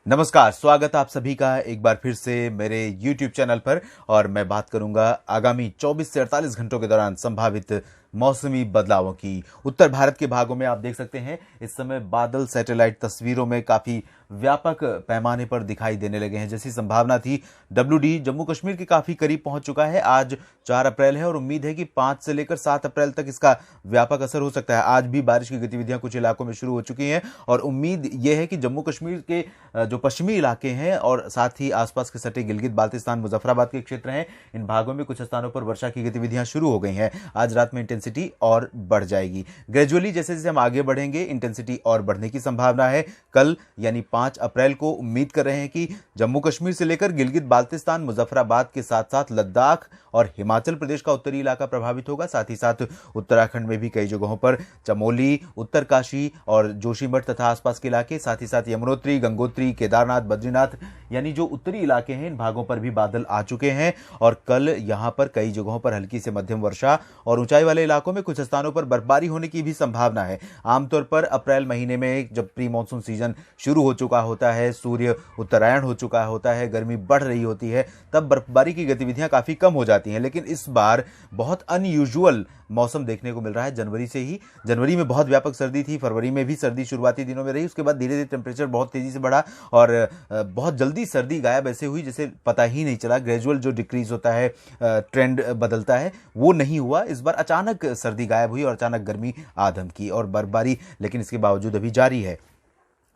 नमस्कार, स्वागत आप सभी का एक बार फिर से मेरे YouTube चैनल पर। और मैं बात करूंगा आगामी 24 से 48 घंटों के दौरान संभावित मौसमी बदलावों की। उत्तर भारत के भागों में आप देख सकते हैं इस समय बादल सैटेलाइट तस्वीरों में काफी व्यापक पैमाने पर दिखाई देने लगे हैं। जैसी संभावना थी WD जम्मू कश्मीर के काफी करीब पहुंच चुका है। आज 4 अप्रैल है और उम्मीद है कि 5 से लेकर 7 अप्रैल तक इसका व्यापक असर हो सकता है। आज भी बारिश की गतिविधियां कुछ इलाकों में शुरू हो चुकी हैं और उम्मीद यह है कि जम्मू कश्मीर के जो पश्चिमी इलाके हैं और साथ ही आसपास के सटे गिलगित बाल्तिस्तान मुजफ्फराबाद के क्षेत्र हैं, इन भागों में कुछ स्थानों पर वर्षा की गतिविधियां शुरू हो गई हैं। आज रात में इंटेंसिटी और बढ़ जाएगी। ग्रेजुअली जैसे जैसे हम आगे बढ़ेंगे इंटेंसिटी और बढ़ने की संभावना है। कल यानी 5 अप्रैल को उम्मीद कर रहे हैं कि जम्मू कश्मीर से लेकर गिलगित बाल्तिस्तान मुजफ्फराबाद के साथ साथ लद्दाख और हिमाचल प्रदेश का उत्तरी इलाका प्रभावित होगा। साथ ही साथ उत्तराखंड में भी कई जगहों पर चमोली, उत्तरकाशी और जोशीमठ तथा आसपास के इलाके, साथ ही साथ यमुनोत्री, गंगोत्री, केदारनाथ, बद्रीनाथ यानी जो उत्तरी इलाके हैं, इन भागों पर भी बादल आ चुके हैं। और कल यहां पर कई जगहों पर हल्की से मध्यम वर्षा और ऊंचाई वाले इलाकों में कुछ स्थानों पर बर्फबारी होने की भी संभावना है। आमतौर पर अप्रैल महीने में जब प्री मानसून सीजन शुरू हो चुका होता है, सूर्य उत्तरायण हो चुका होता है, गर्मी बढ़ रही होती है, तब बर्फबारी की गतिविधियां काफी कम हो जाती हैं। लेकिन इस बार बहुत अनयूजुअल मौसम देखने को मिल रहा है। जनवरी से ही, जनवरी में बहुत व्यापक सर्दी थी, फरवरी में भी सर्दी शुरुआती दिनों में रही, उसके बाद धीरे धीरे टेम्परेचर बहुत तेजी से बढ़ा और बहुत जल्दी सर्दी गायब ऐसे हुई जैसे पता ही नहीं चला। ग्रेजुअल जो डिक्रीज होता है, ट्रेंड बदलता है, वो नहीं हुआ। इस बार अचानक सर्दी गायब हुई और अचानक गर्मी आ धमकी और बर्फबारी लेकिन इसके बावजूद अभी जारी है।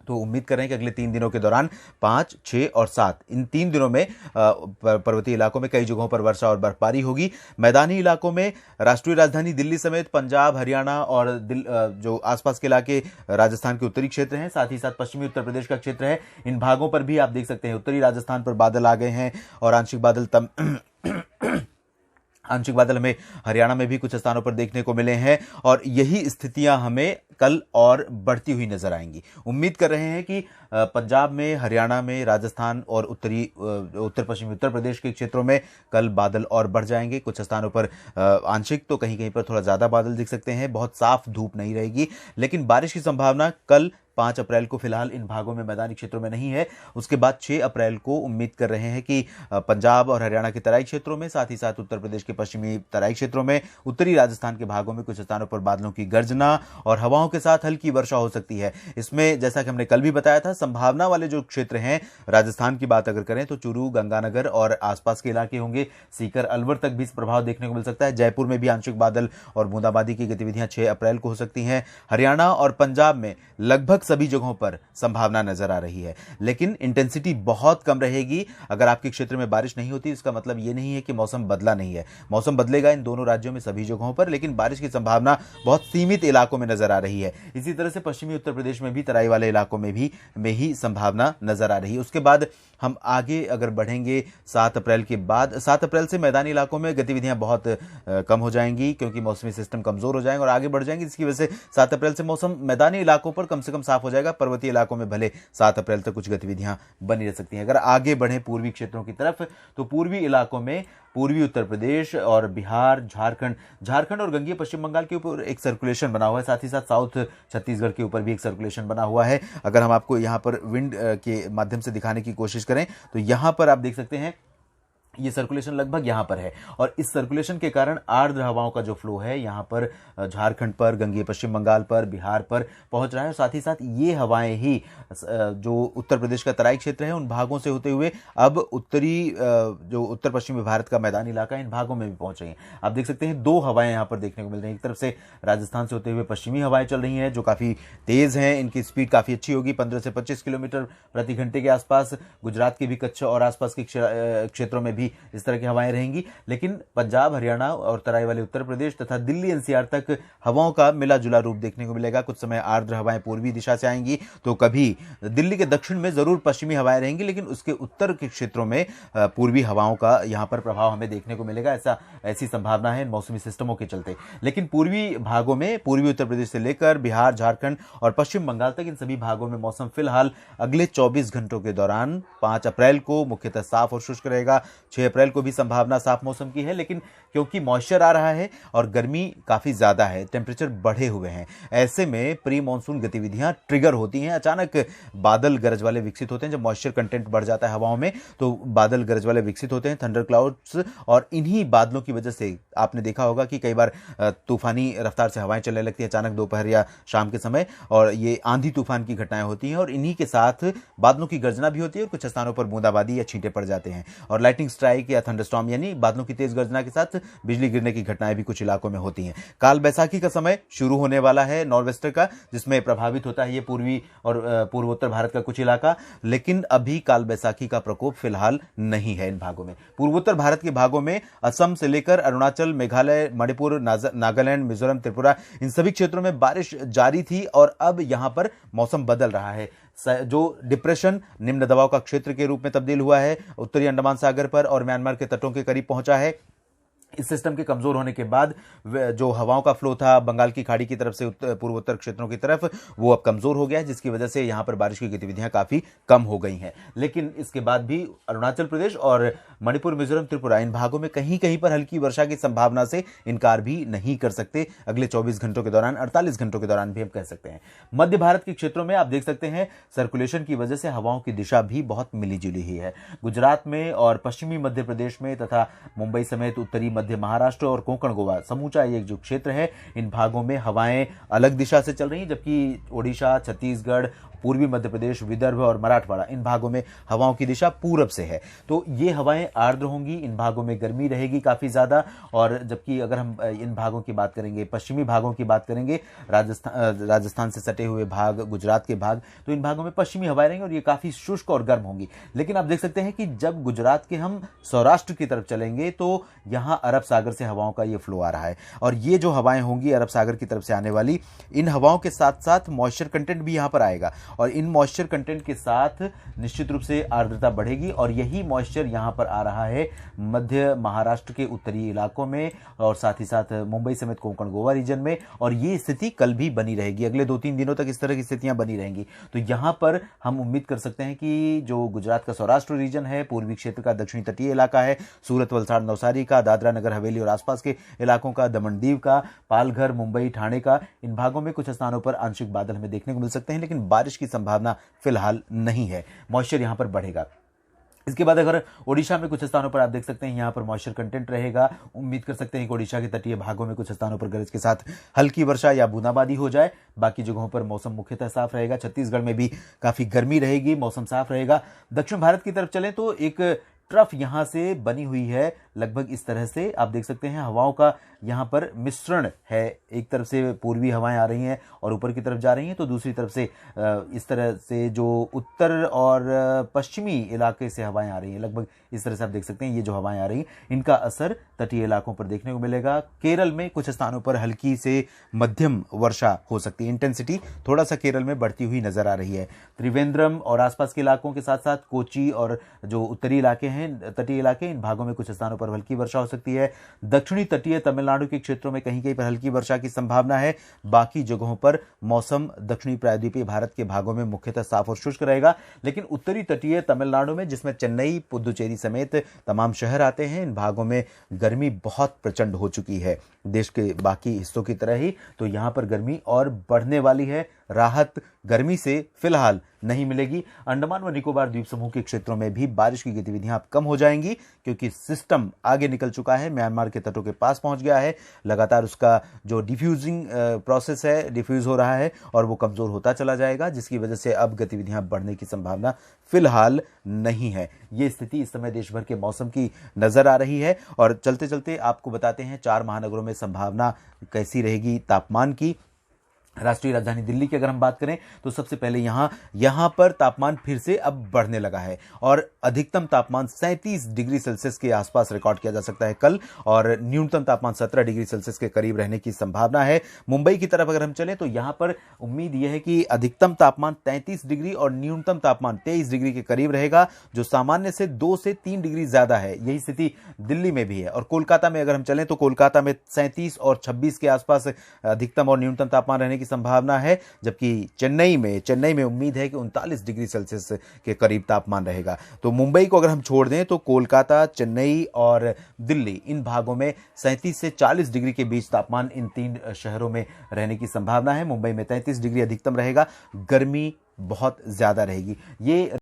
तो उम्मीद कर रहे हैं कि अगले 3 दिनों के दौरान 5, 6 और 7 इन 3 दिनों में पर्वतीय इलाकों में कई जगहों पर वर्षा और बर्फबारी होगी। मैदानी इलाकों में राष्ट्रीय राजधानी दिल्ली समेत पंजाब, हरियाणा और जो आसपास के इलाके राजस्थान के उत्तरी क्षेत्र हैं, साथ ही साथ पश्चिमी उत्तर प्रदेश का क्षेत्र है, इन भागों पर भी आप देख सकते हैं उत्तरी राजस्थान पर बादल आ गए हैं और आंशिक बादल हमें हरियाणा में भी कुछ स्थानों पर देखने को मिले हैं और यही स्थितियां हमें कल और बढ़ती हुई नजर आएंगी। उम्मीद कर रहे हैं कि पंजाब में, हरियाणा में, राजस्थान और उत्तर पश्चिमी उत्तर प्रदेश के क्षेत्रों में कल बादल और बढ़ जाएंगे। कुछ स्थानों पर आंशिक तो कहीं कहीं पर थोड़ा ज्यादा बादल दिख सकते हैं। बहुत साफ धूप नहीं रहेगी, लेकिन बारिश की संभावना कल 5 अप्रैल को फिलहाल इन भागों में, मैदानी क्षेत्रों में नहीं है। उसके बाद 6 अप्रैल को उम्मीद कर रहे हैं कि पंजाब और हरियाणा के तराई क्षेत्रों में, साथ ही साथ उत्तर प्रदेश के पश्चिमी तराई क्षेत्रों में, उत्तरी राजस्थान के भागों में कुछ स्थानों पर बादलों की गर्जना और हवाओं के साथ हल्की वर्षा हो सकती है। इसमें जैसा कि हमने कल भी बताया था, संभावना वाले जो क्षेत्र हैं, राजस्थान की बात अगर करें तो चूरू, गंगानगर और आसपास के इलाके होंगे। सीकर, अलवर तक भी इस प्रभाव देखने को मिल सकता है। जयपुर में भी आंशिक बादल और बूंदाबांदी की गतिविधियां 6 अप्रैल को हो सकती हैं। हरियाणा और पंजाब में लगभग सभी जगहों पर संभावना नजर आ रही है, लेकिन इंटेंसिटी बहुत कम रहेगी। अगर आपके क्षेत्र में बारिश नहीं होती, इसका मतलब यह नहीं है कि मौसम बदला नहीं है। मौसम बदलेगा इन दोनों राज्यों में सभी जगहों पर, लेकिन बारिश की संभावना बहुत सीमित इलाकों में नजर आ रही है। इसी तरह से पश्चिमी उत्तर प्रदेश में भी तराई वाले इलाकों में ही संभावना नजर आ रही है। उसके बाद हम आगे अगर बढ़ेंगे 7 अप्रैल के बाद, 7 अप्रैल से मैदानी इलाकों में गतिविधियां बहुत कम हो जाएंगी क्योंकि मौसमी सिस्टम कमजोर हो जाएंगे और आगे बढ़ जाएंगे, जिसकी वजह से 7 अप्रैल से मौसम मैदानी इलाकों पर कम से कम साफ हो जाएगा। पर्वतीय इलाकों में भले 7 अप्रैल तक कुछ गतिविधियां बनी रह सकती हैं। अगर आगे बढ़े पूर्वी क्षेत्रों की तरफ, तो पूर्वी इलाकों में पूर्वी उत्तर प्रदेश और बिहार, झारखंड और गंगीय पश्चिम बंगाल के ऊपर एक सर्कुलेशन बना हुआ है। साथ ही साथ साउथ छत्तीसगढ़ के ऊपर भी एक सर्कुलेशन बना हुआ है। अगर हम आपको यहां पर विंड के माध्यम से दिखाने की कोशिश करें तो यहां पर आप देख सकते हैं ये सर्कुलेशन लगभग यहां पर है और इस सर्कुलेशन के कारण आर्द्र हवाओं का जो फ्लो है यहां पर झारखंड पर, गंगीय पश्चिम बंगाल पर, बिहार पर पहुंच रहा है। और साथ ही साथ ये हवाएं ही जो उत्तर प्रदेश का तराई क्षेत्र है उन भागों से होते हुए अब उत्तरी जो उत्तर पश्चिमी भारत का मैदानी इलाका है इन भागों में भी पहुंच रही हैं। आप देख सकते हैं 2 हवाएं यहां पर देखने को मिल रही हैं। एक तरफ से राजस्थान से होते हुए पश्चिमी हवाएं चल रही हैं जो काफी तेज हैं, इनकी स्पीड काफी अच्छी होगी, 15 से 25 किलोमीटर प्रति घंटे के आसपास। गुजरात के भी कच्छ और आसपास के क्षेत्रों में भी इस तरह की हवाएं रहेंगी। लेकिन पंजाब, हरियाणा और तराई वाले उत्तर प्रदेश तथा दिल्ली एनसीआर तक हवाओं का मिला जुला रूप देखने को मिलेगा। कुछ समय आर्द्र हवाएं पूर्वी दिशा से आएंगी तो कभी दिल्ली के दक्षिण में जरूर पश्चिमी हवाएं रहेंगी, लेकिन उसके उत्तर के क्षेत्रों में पूर्वी हवाओं का यहां पर प्रभाव हमें देखने को मिलेगा। ऐसी संभावना है मौसमी सिस्टमों के चलते। लेकिन पूर्वी भागों में, पूर्वी उत्तर प्रदेश से लेकर बिहार, झारखंड और पश्चिम बंगाल तक, इन सभी भागों में मौसम फिलहाल अगले 24 घंटों के दौरान 5 अप्रैल को मुख्यतः साफ और शुष्क रहेगा। 6 अप्रैल को भी संभावना साफ मौसम की है, लेकिन क्योंकि मॉइस्चर आ रहा है और गर्मी काफी ज्यादा है, टेम्परेचर बढ़े हुए हैं, ऐसे में प्री मानसून गतिविधियां ट्रिगर होती हैं। अचानक बादल गरज वाले विकसित होते हैं। जब मॉइस्चर कंटेंट बढ़ जाता है हवाओं में तो बादल गरज वाले विकसित होते हैं, थंडर क्लाउड्स, और इन्हीं बादलों की वजह से आपने देखा होगा कि कई बार तूफानी रफ्तार से हवाएं चलने लगती है अचानक दोपहर या शाम के समय, और ये आंधी तूफान की घटनाएं होती हैं और इन्हीं के साथ बादलों की गर्जना भी होती है और कुछ स्थानों पर बूंदाबांदी या छींटे पड़ जाते हैं। और लाइटनिंग स्ट्राइक या थंडरस्टॉर्म यानी बादलों की तेज गर्जना के साथ बिजली गिरने की घटनाएं भी कुछ इलाकों में होती हैं। काल बैसाखी का समय शुरू होने वाला है नॉर्वेस्टर का, जिसमें प्रभावित होता है ये पूर्वी और पूर्वोत्तर भारत का कुछ इलाका, लेकिन अभी काल बैसाखी का प्रकोप फिलहाल नहीं है इन भागों में। पूर्वोत्तर भारत के भागों में असम से लेकर अरुणाचल, मेघालय, मणिपुर, नागालैंड, मिजोरम, त्रिपुरा, इन सभी क्षेत्रों में बारिश जारी थी और अब यहां पर मौसम बदल रहा है। जो डिप्रेशन निम्न दबाव का क्षेत्र के रूप में तब्दील हुआ है, उत्तरी अंडमान सागर पर और म्यांमार के तटों के करीब पहुंचा है। इस सिस्टम के कमजोर होने के बाद जो हवाओं का फ्लो था बंगाल की खाड़ी की तरफ से पूर्वोत्तर क्षेत्रों की तरफ, वो अब कमजोर हो गया है, जिसकी वजह से यहां पर बारिश की गतिविधियां काफी कम हो गई हैं। लेकिन इसके बाद भी अरुणाचल प्रदेश और मणिपुर, मिजोरम, त्रिपुरा, इन भागों में कहीं कहीं पर हल्की वर्षा की संभावना से इनकार भी नहीं कर सकते। अगले 24 घंटों के दौरान, 48 घंटों के दौरान भी हम कह सकते हैं। मध्य भारत के क्षेत्रों में आप देख सकते हैं सर्कुलेशन की वजह से हवाओं की दिशा भी बहुत मिली जुली ही है। गुजरात में और पश्चिमी मध्य प्रदेश में तथा मुंबई समेत उत्तरी मध्य महाराष्ट्र और कोंकण गोवा, समूचा ये जो क्षेत्र है, इन भागों में हवाएं अलग दिशा से चल रही हैं, जबकि ओडिशा, छत्तीसगढ़, पूर्वी मध्य प्रदेश, विदर्भ और मराठवाड़ा, इन भागों में हवाओं की दिशा पूरब से है। तो ये हवाएं आर्द्र होंगी, इन भागों में गर्मी रहेगी काफी ज्यादा। और जबकि अगर हम इन भागों की बात करेंगे, पश्चिमी भागों की बात करेंगे, राजस्थान से सटे हुए भाग, गुजरात के भाग, तो इन भागों में पश्चिमी हवाएं रहेंगी और ये काफी शुष्क और गर्म होंगी। लेकिन आप देख सकते हैं कि जब गुजरात के हम सौराष्ट्र की तरफ चलेंगे तो यहां अरब सागर से हवाओं का ये फ्लो आ रहा है और ये जो हवाएं होंगी अरब सागर की तरफ से आने वाली, इन हवाओं के साथ साथ मॉइस्चर कंटेंट भी यहां पर आएगा और इन मॉइस्चर कंटेंट के साथ निश्चित रूप से आर्द्रता बढ़ेगी और यही मॉइस्चर यहां पर आ रहा है मध्य महाराष्ट्र के उत्तरी इलाकों में और साथ ही साथ मुंबई समेत कोंकण गोवा रीजन में, और ये स्थिति कल भी बनी रहेगी। अगले 2-3 दिनों तक इस तरह की स्थितियां बनी रहेंगी। तो यहां पर हम उम्मीद कर सकते हैं कि जो गुजरात का सौराष्ट्र रीजन है, पूर्वी क्षेत्र का दक्षिणी तटीय इलाका है, सूरत, वलसाड़, नवसारी का, दादरा नगर हवेली और आसपास के इलाकों का, दमन दीव का, पालघर, मुंबई, ठाणे का, इन भागों में कुछ स्थानों पर आंशिक बादल हमें देखने को मिल सकते हैं, लेकिन बारिश की संभावना फिलहाल नहीं है। मॉइस्चर यहां पर बढ़ेगा। इसके बाद अगर ओडिशा में कुछ स्थानों पर आप देख सकते हैं यहां पर मॉइस्चर कंटेंट रहेगा। उम्मीद कर सकते हैं कि ओडिशा के तटीय भागों में कुछ स्थानों पर गरज के साथ हल्की वर्षा या बूंदाबांदी हो जाए। बाकी जगहों पर मौसम मुख्यतः साफ रहेगा। छत्तीसगढ़ में भी काफी गर्मी रहेगी, मौसम साफ रहेगा। दक्षिण भारत की तरफ चलें तो एक ट्रफ यहां से बनी हुई है, लगभग इस तरह से आप देख सकते हैं हवाओं का यहां पर मिश्रण है। एक तरफ से पूर्वी हवाएं आ रही हैं और ऊपर की तरफ जा रही हैं, तो दूसरी तरफ से इस तरह से जो उत्तर और पश्चिमी इलाके से हवाएं आ रही हैं, लगभग इस तरह से आप देख सकते हैं ये जो हवाएं आ रही हैं इनका असर तटीय इलाकों पर देखने को मिलेगा। केरल में कुछ स्थानों पर हल्की से मध्यम वर्षा हो सकती है। इंटेंसिटी थोड़ा सा केरल में बढ़ती हुई नजर आ रही है। त्रिवेंद्रम और आसपास के इलाकों के साथ साथ कोची और जो उत्तरी इलाके हैं, तटीय इलाके, इन भागों में कुछ स्थानों पर हल्की वर्षा हो सकती है। दक्षिणी तटीय तमिलनाडु के क्षेत्रों में कहीं कहीं पर हल्की वर्षा की संभावना है। बाकी जगहों पर मौसम दक्षिणी प्रायद्वीपीय भारत के भागों में मुख्यतः साफ और शुष्क रहेगा। लेकिन उत्तरी तटीय तमिलनाडु में, जिसमें चेन्नई, पुदुचेरी समेत तमाम शहर आते हैं, इन भागों में गर्मी बहुत प्रचंड हो चुकी है देश के बाकी हिस्सों की तरह ही। तो यहां पर गर्मी और बढ़ने वाली है। राहत गर्मी से फिलहाल नहीं मिलेगी। अंडमान व निकोबार द्वीप समूह के क्षेत्रों में भी बारिश की गतिविधियां अब कम हो जाएंगी क्योंकि सिस्टम आगे निकल चुका है, म्यांमार के तटों के पास पहुंच गया है। लगातार उसका जो डिफ्यूजिंग प्रोसेस है, डिफ्यूज हो रहा है और वो कमजोर होता चला जाएगा, जिसकी वजह से अब गतिविधियां बढ़ने की संभावना फिलहाल नहीं है। ये स्थिति इस समय देश भर के मौसम की नजर आ रही है। और चलते चलते आपको बताते हैं 4 महानगरों में संभावना कैसी रहेगी तापमान की। राष्ट्रीय राजधानी दिल्ली की अगर हम बात करें तो सबसे पहले यहां पर तापमान फिर से अब बढ़ने लगा है और अधिकतम तापमान 37 डिग्री सेल्सियस के आसपास रिकॉर्ड किया जा सकता है कल, और न्यूनतम तापमान 17 डिग्री सेल्सियस के करीब रहने की संभावना है। मुंबई की तरफ अगर हम चलें तो यहां पर उम्मीद यह है कि अधिकतम तापमान 33 डिग्री और न्यूनतम तापमान 23 डिग्री के करीब रहेगा, जो सामान्य से 2 से 3 डिग्री ज्यादा है। यही स्थिति दिल्ली में भी है। और कोलकाता में अगर हम चलें तो कोलकाता में 37 और 26 के आसपास अधिकतम और न्यूनतम तापमान रहने की संभावना है, जबकि चेन्नई में उम्मीद है कि 39 डिग्री सेल्सियस के करीब तापमान रहेगा। तो मुंबई को अगर हम छोड़ दें तो कोलकाता, चेन्नई और दिल्ली, इन भागों में 37 से 40 डिग्री के बीच तापमान इन 3 शहरों में रहने की संभावना है। मुंबई में 33 डिग्री अधिकतम रहेगा, गर्मी बहुत ज्यादा रहेगी। ये